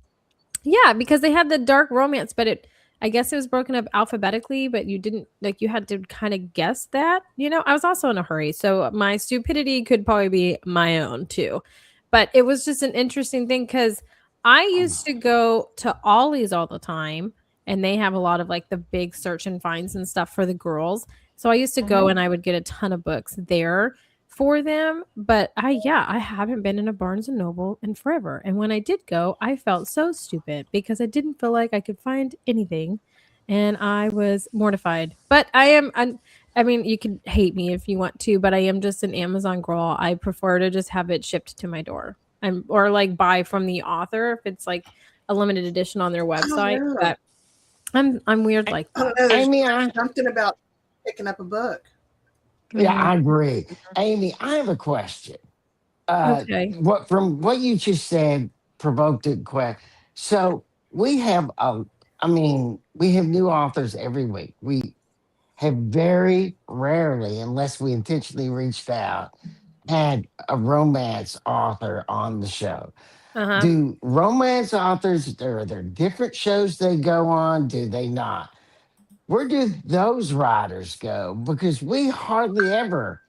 Speaker 1: yeah, because they had the dark romance, but I guess it was broken up alphabetically, but you didn't like, you had to kind of guess that, I was also in a hurry. So my stupidity could probably be my own too. But it was just an interesting thing because I used to go to Ollie's all the time, and they have a lot of like the big search and finds and stuff for the girls. So I used to go and I would get a ton of books there for them. But I haven't been in a Barnes and Noble in forever. And when I did go, I felt so stupid because I didn't feel like I could find anything. And I was mortified. But I mean, you can hate me if you want to, but I am just an Amazon girl. I prefer to just have it shipped to my door. Or like buy from the author if it's like a limited edition on their website.
Speaker 3: yeah.
Speaker 1: But I'm weird like
Speaker 3: I
Speaker 1: that.
Speaker 3: don't know. There's
Speaker 2: Amy,
Speaker 3: something about picking up a book.
Speaker 2: yeah, I
Speaker 1: Mhm.
Speaker 2: agree. Amy, I have a question.
Speaker 1: Okay.
Speaker 2: From what you just said provoked a question. So we have we have new authors every week. We have very rarely, unless we intentionally reached out, had a romance author on the show.
Speaker 1: Uh-huh.
Speaker 2: Do romance authors, are there different shows they go on? Do they not? Where do those writers go? Because we hardly ever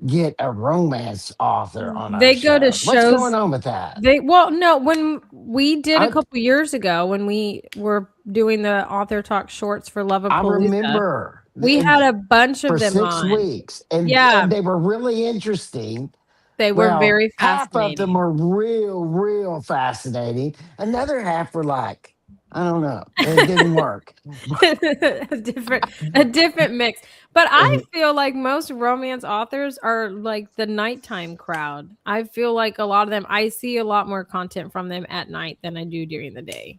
Speaker 2: get a romance author on our
Speaker 1: They go to
Speaker 2: show. What's
Speaker 1: shows.
Speaker 2: going on with that?
Speaker 1: No, when we did a
Speaker 2: I-
Speaker 1: couple years ago, when we were doing the author talk shorts for Love of
Speaker 2: I
Speaker 1: Palooza,
Speaker 2: remember
Speaker 1: we had a bunch
Speaker 2: for
Speaker 1: of them
Speaker 2: 6
Speaker 1: on.
Speaker 2: weeks, and
Speaker 1: Yeah.
Speaker 2: they were really interesting.
Speaker 1: They were
Speaker 2: Well,
Speaker 1: very
Speaker 2: half of them
Speaker 1: fascinating.
Speaker 2: are real fascinating. Another half were like, I don't know, it didn't work.
Speaker 1: a different mix. But I feel like most romance authors are like the nighttime crowd. I feel like a lot of them, I see a lot more content from them at night than I do during the day,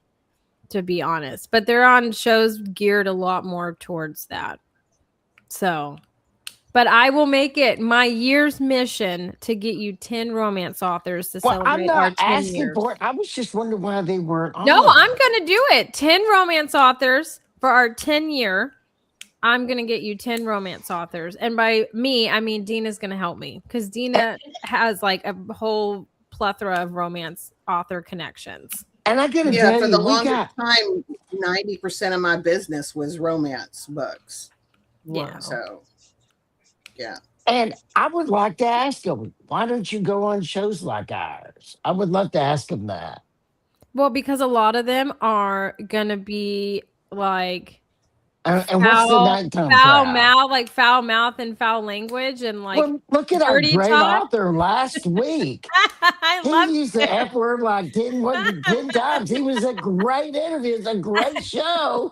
Speaker 1: to be honest. But they're on shows geared a lot more towards that. So, but I will make it my year's mission to get you 10 romance authors to
Speaker 2: Well, I'm
Speaker 1: celebrate our
Speaker 2: not
Speaker 1: 10
Speaker 2: asking
Speaker 1: years.
Speaker 2: for it. I was just wondering why they weren't
Speaker 1: No,
Speaker 2: on.
Speaker 1: I'm going to do it. 10 romance authors for our 10 year. I'm going to get you 10 romance authors. And by me, I mean Dina's going to help me because Dina has like a whole plethora of romance author connections.
Speaker 2: And I gotta
Speaker 3: Yeah,
Speaker 2: tell
Speaker 3: for
Speaker 2: you,
Speaker 3: the
Speaker 2: we
Speaker 3: longest
Speaker 2: got
Speaker 3: time, 90% of my business was romance books.
Speaker 1: Yeah.
Speaker 3: So, yeah.
Speaker 2: and I would like to ask them, why don't you go on shows like ours? I would love to ask them that.
Speaker 1: Well, because a lot of them are going to be like
Speaker 2: And what's the nighttime
Speaker 1: foul
Speaker 2: crowd?
Speaker 1: mouth, like foul mouth and foul language and like
Speaker 2: Well, look at our
Speaker 1: dirty
Speaker 2: great
Speaker 1: talk.
Speaker 2: author last week.
Speaker 1: I love
Speaker 2: He used the F word like 10 times. He was a great interview. It's a great show.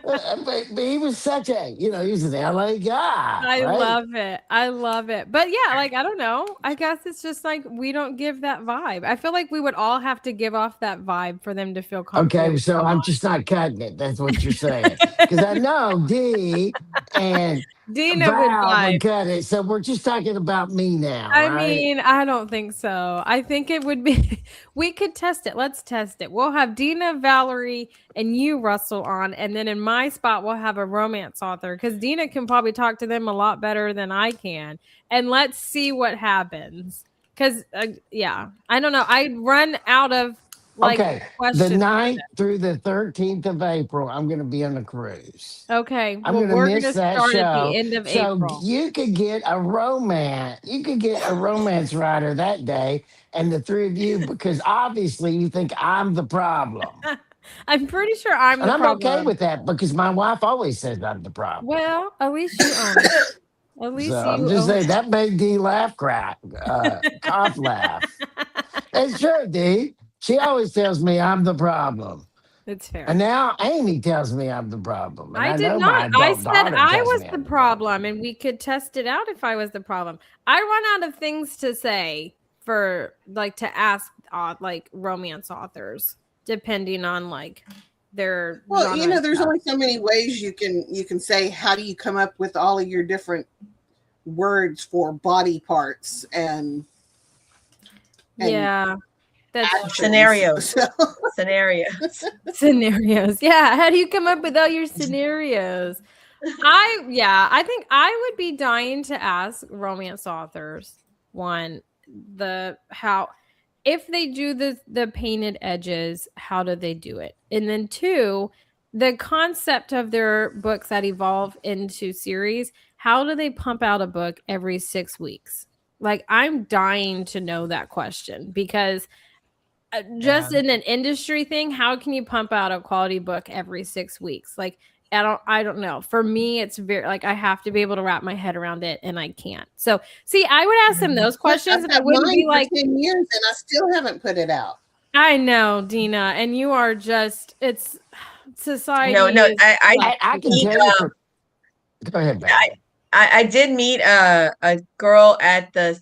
Speaker 2: But he was such a, he was an LA guy,
Speaker 1: I
Speaker 2: right?
Speaker 1: love it. I love it. But yeah, like I don't know. I guess it's just like we don't give that vibe. I feel like we would all have to give off that vibe for them to feel comfortable.
Speaker 2: Okay,
Speaker 1: to
Speaker 2: so
Speaker 1: come
Speaker 2: I'm
Speaker 1: on.
Speaker 2: just not cutting it. That's what you're saying. Because I know D and
Speaker 1: Dina would
Speaker 2: Val
Speaker 1: vibe.
Speaker 2: would cut it. So we're just talking about me now,
Speaker 1: I
Speaker 2: right?
Speaker 1: mean, I don't think so. I think it would be, we could test it. Let's test it. We'll have Dina, Valerie, and you, Russell, on. And then in my spot, we'll have a romance author because Dina can probably talk to them a lot better than I can. And let's see what happens. Because, yeah, I don't know. I'd run out of like
Speaker 2: Okay, the
Speaker 1: questions.
Speaker 2: 9th through the 13th of April, I'm going to be on a cruise.
Speaker 1: Okay.
Speaker 2: I'm
Speaker 1: Well,
Speaker 2: going to
Speaker 1: we're
Speaker 2: miss
Speaker 1: going to
Speaker 2: that
Speaker 1: start at the
Speaker 2: show.
Speaker 1: end of
Speaker 2: So
Speaker 1: April.
Speaker 2: you could get a romance. You could get a romance writer that day, and the three of you, because obviously you think I'm the problem.
Speaker 1: I'm pretty sure I'm
Speaker 2: And
Speaker 1: the
Speaker 2: I'm
Speaker 1: problem.
Speaker 2: okay with that because my wife always says I'm the problem.
Speaker 1: Well, at least you own it. At least
Speaker 2: So
Speaker 1: you
Speaker 2: I'm just
Speaker 1: own
Speaker 2: saying
Speaker 1: it.
Speaker 2: that made D laugh, cough laugh. It's true, D. She always tells me I'm the problem.
Speaker 1: It's fair.
Speaker 2: And now Amy tells me I'm the problem. And
Speaker 1: I did
Speaker 2: know my
Speaker 1: not. I
Speaker 2: adult
Speaker 1: said
Speaker 2: daughter
Speaker 1: I
Speaker 2: tells
Speaker 1: was
Speaker 2: me
Speaker 1: the
Speaker 2: I'm
Speaker 1: problem, and we could test it out if I was the problem. I run out of things to say for like to ask like romance authors, depending on like their
Speaker 3: Well,
Speaker 1: genre
Speaker 3: you know,
Speaker 1: and
Speaker 3: there's
Speaker 1: stuff.
Speaker 3: only so many ways you can say how do you come up with all of your different words for body parts and
Speaker 1: Yeah, that's
Speaker 3: actions.
Speaker 4: Scenarios.
Speaker 3: So,
Speaker 4: Scenarios.
Speaker 1: scenarios. Yeah, how do you come up with all your scenarios? I think I would be dying to ask romance authors how if they do the painted edges, how do they do it? And then two, the concept of their books that evolve into series, how do they pump out a book every 6 weeks? Like I'm dying to know that question because just in an industry thing, how can you pump out a quality book every 6 weeks? Like I don't know. For me, it's very like I have to be able to wrap my head around it, and I can't. So, see, I would ask them those questions, and I
Speaker 3: I've
Speaker 1: wouldn't
Speaker 3: had
Speaker 1: be
Speaker 3: mine
Speaker 1: like,
Speaker 3: for 10 years and I still haven't put it out.
Speaker 1: I know, Dina, and you are just it's society.
Speaker 4: No,
Speaker 1: is-
Speaker 2: I can tell you. Go ahead, babe.
Speaker 4: I did meet a girl at the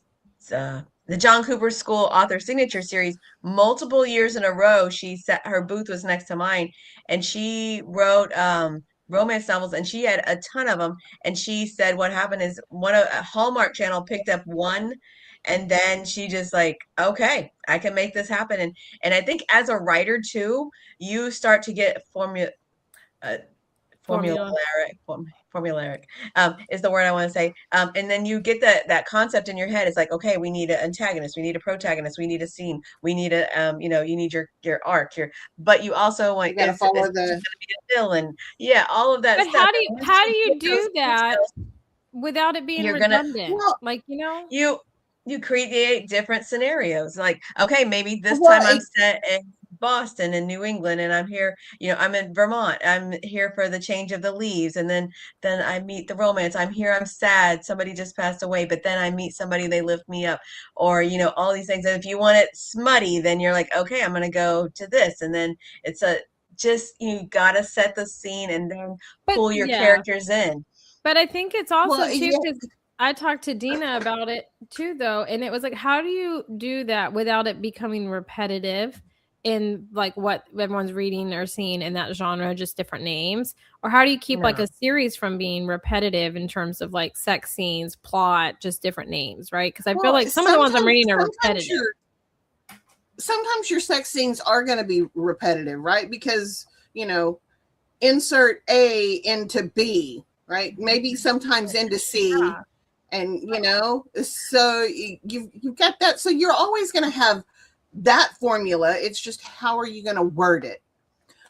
Speaker 4: John Cooper School Author Signature Series multiple years in a row. She sat, her booth was next to mine, and she wrote romance novels, and she had a ton of them. And she said what happened is a Hallmark Channel picked up one, and then she just like, okay, I can make this happen. And I think as a writer too, you start to get formulaic is the word I want to say. And then you get that concept in your head. It's like, okay, we need an antagonist, we need a protagonist, we need a scene, we need a you need your arc, but you also want
Speaker 3: You got to follow the
Speaker 4: gonna be a villain. Yeah, all of that
Speaker 1: But
Speaker 4: stuff.
Speaker 1: how do you do that without it being
Speaker 4: You're gonna-
Speaker 1: redundant?
Speaker 3: Well,
Speaker 1: like
Speaker 4: you create different scenarios. Like, okay, maybe this
Speaker 3: Well,
Speaker 4: time I'm set in Boston and New England, and I'm here, I'm in Vermont. I'm here for the change of the leaves, and then I meet the romance. I'm here, I'm sad, somebody just passed away, but then I meet somebody, they lift me up, or all these things. And if you want it smutty, then you're like, okay, I'm gonna go to this, and then it's just you gotta set the scene and then
Speaker 1: But
Speaker 4: pull your
Speaker 1: yeah.
Speaker 4: characters in.
Speaker 1: But I think it's also
Speaker 3: Well,
Speaker 1: too,
Speaker 3: yeah.
Speaker 1: because I talked to Dina about it too, though, and it was like, how do you do that without it becoming repetitive in like what everyone's reading or seeing in that genre, just different names? Or how do you keep like
Speaker 4: No.
Speaker 1: a series from being repetitive in terms of like sex scenes, plot, just different names, right? Because I feel
Speaker 3: Well,
Speaker 1: like some of the ones I'm reading are
Speaker 3: sometimes
Speaker 1: repetitive.
Speaker 3: sometimes your sex scenes are going to be repetitive, right? Because, insert A into B, right? Maybe sometimes into C.
Speaker 4: Yeah.
Speaker 3: And, so you've got that. So you're always going to have that formula. It's just how are you going to word it?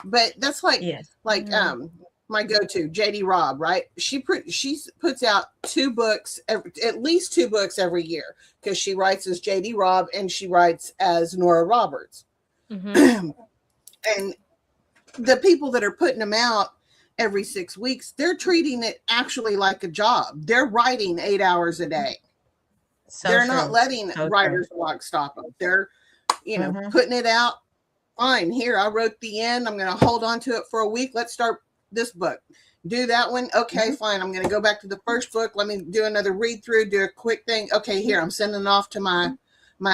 Speaker 3: But that's like,
Speaker 4: Yes.
Speaker 3: my go-to, JD Robb, right? She puts out 2 books, at least 2 books every year, because she writes as JD Robb and she writes as Nora Roberts.
Speaker 1: Mhm.
Speaker 3: And the people that are putting them out every 6 weeks, they're treating it actually like a job. They're writing 8 hours a day.
Speaker 4: So
Speaker 3: They're
Speaker 4: true.
Speaker 3: not letting
Speaker 4: So true.
Speaker 3: writer's block stop them. They're,
Speaker 4: Mhm.
Speaker 3: putting it out. Fine. Here, I wrote the end. I'm going to hold on to it for a week. Let's start this book. Do that one. Okay, fine. I'm going to go back to the first book. Let me do another read through, do a quick thing. Okay, here, I'm sending off to my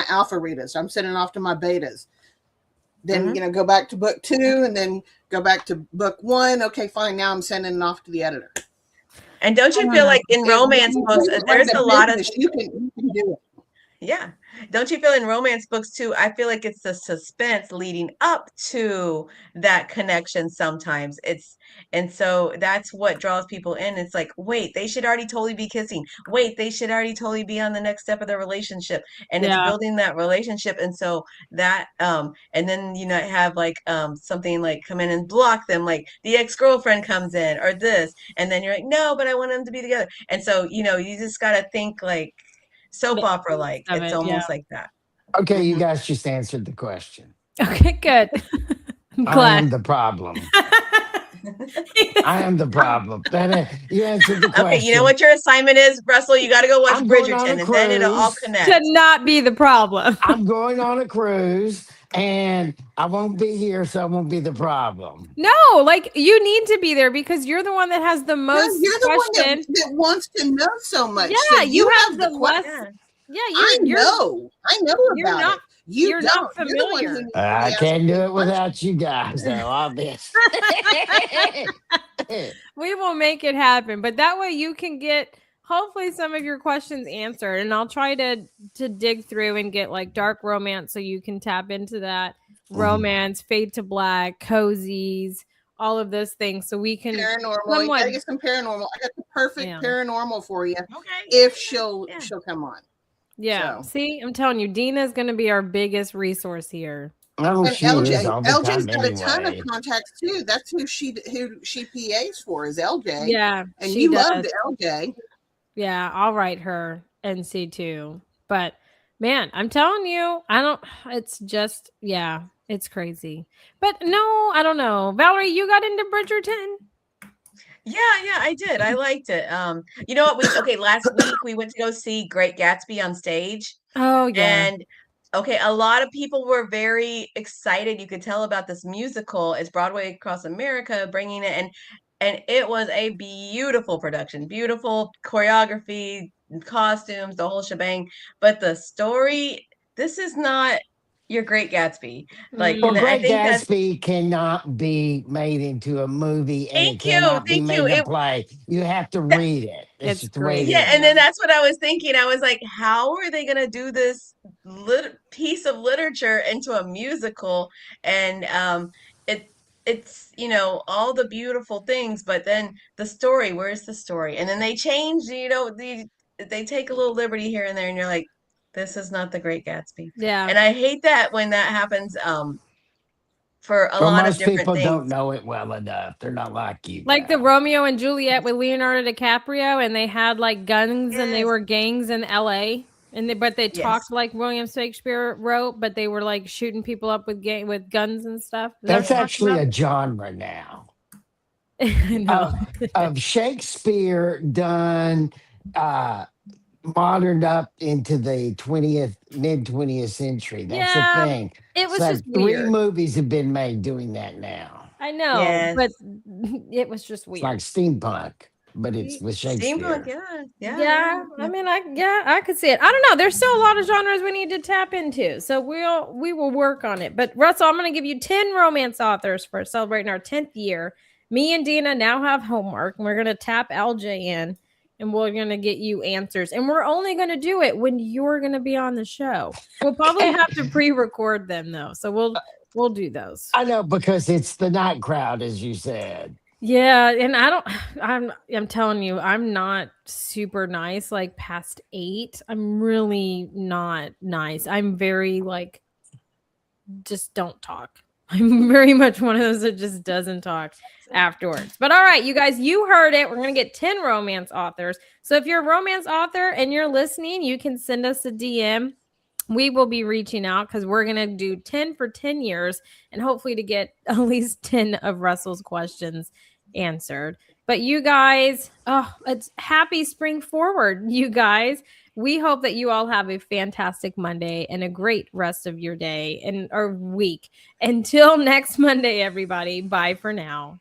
Speaker 3: alpha readers. I'm sending off to my betas. Then, go back to book 2 and then go back to book 1. Okay, fine. Now I'm sending it off to the editor.
Speaker 4: And don't you feel like in romance books, there's a lot of
Speaker 3: you can do it.
Speaker 4: Yeah. Don't you feel in romance books too? I feel like it's the suspense leading up to that connection sometimes. And so that's what draws people in. It's like, wait, they should already totally be kissing. Wait, they should already totally be on the next step of their relationship. And it's
Speaker 1: Yeah.
Speaker 4: building that relationship. And so that and then have like something like come in and block them, like the ex-girlfriend comes in or this, and then you're like, no, but I want them to be together. And so, you just gotta think like soap opera like.
Speaker 1: Of
Speaker 4: It's
Speaker 1: it,
Speaker 4: almost like that.
Speaker 2: Okay, you guys just answered the question.
Speaker 1: Okay, good. I'm
Speaker 2: I
Speaker 1: glad.
Speaker 2: am the problem. I am the problem. You answered the question.
Speaker 4: Okay, you know what your assignment is, Russell? You got to go watch
Speaker 2: I'm going on a
Speaker 4: Bridgerton, and then it'll all
Speaker 2: cruise.
Speaker 4: connect.
Speaker 1: To not be the problem.
Speaker 2: I'm going on a cruise and I won't be here, so I won't be the problem.
Speaker 1: No, like you need to be there because you're the one that has the most
Speaker 3: You're the
Speaker 1: question.
Speaker 3: one that wants to know so much.
Speaker 1: Yeah,
Speaker 3: so
Speaker 1: you have the
Speaker 3: question.
Speaker 1: less.
Speaker 4: Yeah.
Speaker 1: Yeah,
Speaker 3: I know
Speaker 1: you're
Speaker 3: about
Speaker 1: not-
Speaker 3: it. You
Speaker 1: you're
Speaker 3: don't.
Speaker 1: not
Speaker 3: You're the one who
Speaker 1: familiar.
Speaker 3: needs to
Speaker 2: I
Speaker 3: ask
Speaker 2: can't do
Speaker 3: the
Speaker 2: it without you guys, though, obviously.
Speaker 1: we will make it happen. But that way you can get hopefully some of your questions answered. And I'll try to dig through and get like dark romance so you can tap into that romance, fade to black, cozies, all of those things. So we can
Speaker 3: paranormal. You
Speaker 1: somewhat-
Speaker 3: gotta get some paranormal. I got the perfect
Speaker 1: Yeah.
Speaker 3: paranormal for you
Speaker 4: Okay.
Speaker 3: if she'll
Speaker 4: Yeah.
Speaker 3: come on.
Speaker 1: Yeah.
Speaker 3: So.
Speaker 1: See, I'm telling you, Dina's going to be our biggest resource here.
Speaker 2: Oh,
Speaker 3: And
Speaker 2: she is
Speaker 3: LJ's
Speaker 2: all the
Speaker 3: got
Speaker 2: time
Speaker 3: a ton
Speaker 2: anyway.
Speaker 3: of contacts too. That's who she PAs for is LJ.
Speaker 1: Yeah.
Speaker 3: and
Speaker 1: she
Speaker 3: you
Speaker 1: does.
Speaker 3: loved LJ.
Speaker 1: Yeah, I'll write her and see too. But man, I'm telling you, it's just, yeah, it's crazy. But no, I don't know. Valerie, you got into Bridgerton?
Speaker 4: Yeah, I did. I liked it. You know what? Last week we went to go see Great Gatsby on stage.
Speaker 1: Oh, yeah.
Speaker 4: And a lot of people were very excited. You could tell about this musical. It's Broadway across America bringing it, and it was a beautiful production, beautiful choreography, costumes, the whole shebang. But the story, this is not your Great Gatsby. Like,
Speaker 2: Well,
Speaker 4: I
Speaker 2: Great
Speaker 4: think that's
Speaker 2: Gatsby cannot be made into a movie and
Speaker 4: Thank
Speaker 2: it
Speaker 4: you,
Speaker 2: cannot be
Speaker 4: thank
Speaker 2: made
Speaker 4: you.
Speaker 2: a play. You have to read it.
Speaker 1: It's
Speaker 2: Just the way it
Speaker 1: great.
Speaker 4: Yeah,
Speaker 2: is.
Speaker 4: and then that's what I was thinking. I was like, how are they going to do this piece of literature into a musical? And it's all the beautiful things, but then the story, where's the story? And then they change, they take a little liberty here and there, and you're like, this is not the Great Gatsby.
Speaker 1: Yeah.
Speaker 4: And I hate that when that happens for a
Speaker 2: Well,
Speaker 4: lot of
Speaker 2: most
Speaker 4: different
Speaker 2: people
Speaker 4: things.
Speaker 2: don't know it well enough. They're not like you.
Speaker 1: Like the
Speaker 2: guys.
Speaker 1: Romeo and Juliet with Leonardo DiCaprio, and they had like guns and they
Speaker 4: Yes.
Speaker 1: were gangs in LA. but they
Speaker 4: Yes.
Speaker 1: talked like William Shakespeare wrote, but they were like shooting people up with guns and stuff. Is that
Speaker 2: That's
Speaker 1: what
Speaker 2: actually
Speaker 1: you're
Speaker 2: a genre now
Speaker 1: talking about?
Speaker 2: of Shakespeare done moderned up into the mid 20th century. That's the
Speaker 1: Yeah,
Speaker 2: thing.
Speaker 1: it was
Speaker 2: So
Speaker 1: just
Speaker 2: 3
Speaker 1: weird.
Speaker 2: movies have been made doing that now.
Speaker 1: I know,
Speaker 4: Yes.
Speaker 1: but it was just
Speaker 2: It's
Speaker 1: weird.
Speaker 2: like steampunk, but it's with Shakespeare.
Speaker 4: Steampunk, yeah.
Speaker 1: I could see it. I don't know. There's still a lot of genres we need to tap into, so we will work on it. But Russell, I'm going to give you 10 romance authors for celebrating our 10th year. Me and Dina now have homework, and we're going to tap LJ in, and we're going to get you answers. And we're only going to do it when you're going to be on the show. We'll probably have to pre-record them though, so we'll do those.
Speaker 2: I know, because it's the night crowd, as you said.
Speaker 1: Yeah, and I'm telling you, I'm not super nice like past 8. I'm really not nice. I'm very like just don't talk. I'm very much one of those that just doesn't talk afterwards. But all right, you guys, you heard it. We're going to get 10 romance authors. So if you're a romance author and you're listening, you can send us a DM. We will be reaching out because we're going to do 10 for 10 years and hopefully to get at least 10 of Russell's questions answered. But you guys, it's happy spring forward, you guys. We hope that you all have a fantastic Monday and a great rest of your day or week. Until next Monday, everybody. Bye for now.